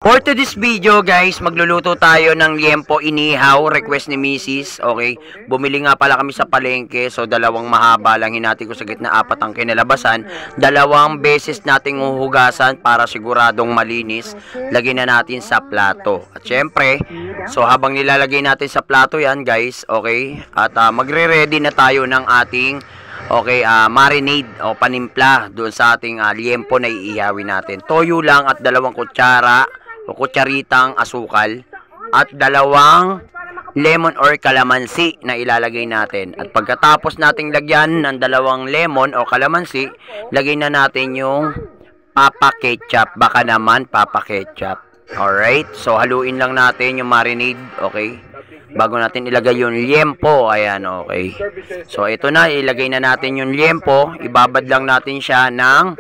For today's video guys, magluluto tayo ng liempo inihaw, request ni Mrs. Okay, bumili nga pala kami sa palengke. So dalawang mahaba lang hinati ko sa gitna, apat ang kinalabasan. Dalawang beses nating uhugasan para siguradong malinis. Lagyan na natin sa plato. At syempre, so habang nilalagay natin sa plato yan guys, okay, at magre-ready na tayo ng ating marinade o panimpla doon sa ating liempo na iihawin natin. Toyo lang at 2 kutsara o kutsaritang asukal at 2 lemon or kalamansi na ilalagay natin. At pagkatapos nating lagyan ng 2 lemon o kalamansi, lagay na natin yung papa ketchup. Baka naman papa ketchup. Alright, so haluin lang natin yung marinade, okay? Bago natin ilagay yung liempo, ayan, okay. So ito na, ilagay na natin yung liempo. Ibabad lang natin siya ng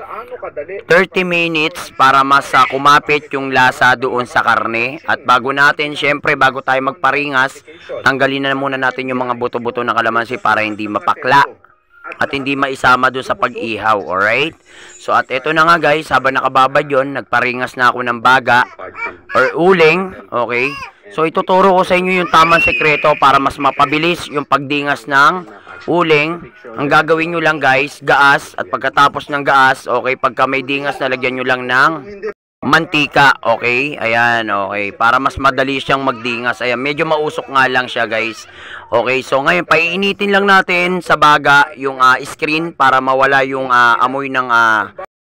30 minutes para mas kumapit yung lasa doon sa karne. At bago natin, syempre, bago tayo magparingas, tanggalin na muna natin yung mga buto-buto ng kalamansi para hindi mapakla at hindi maisama doon sa pag-ihaw, alright? So at ito na nga guys, habang nakababad yun, nagparingas na ako ng baga or uling, okay? So ituturo ko sa inyo yung tamang sekreto para mas mapabilis yung pagdingas ng uling. Ang gagawin nyo lang guys, gaas, at pagkatapos ng gaas, okay, pagka may dingas, nalagyan nyo lang ng mantika, okay? Ayan, okay, para mas madali siyang magdingas. Ayan, medyo mausok nga lang siya guys. Okay, so ngayon, paiinitin lang natin sa baga yung screen para mawala yung amoy ng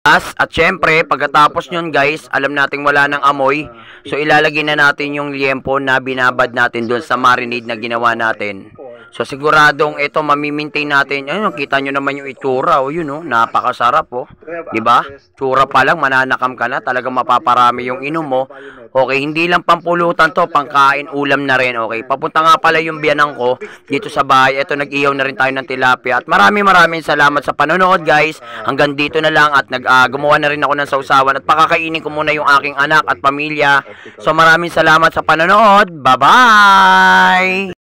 gas. At syempre, pagkatapos nyon guys, alam nating wala ng amoy. So ilalagay na natin yung liempo na binabad natin doon sa marinade na ginawa natin. So siguradong ito mamimaintain natin. Ayun, kita nyo naman yung itsura, oh, yun, oh, napakasarap, oh. 'Di ba? Tsura pa lang mananakam ka na, talagang mapaparami yung inom mo. Okay, hindi lang pampulutan to, pangkain, ulam na rin, okay. Papunta nga pala yung biyanang ko dito sa bahay. Ito, nag-ihaw na rin tayo ng tilapia. At maraming salamat sa panonood, guys. Hanggang dito na lang, at gumawa na rin ako ng sausawan at pakakainin ko muna yung aking anak at pamilya. So maraming salamat sa panonood. Bye-bye.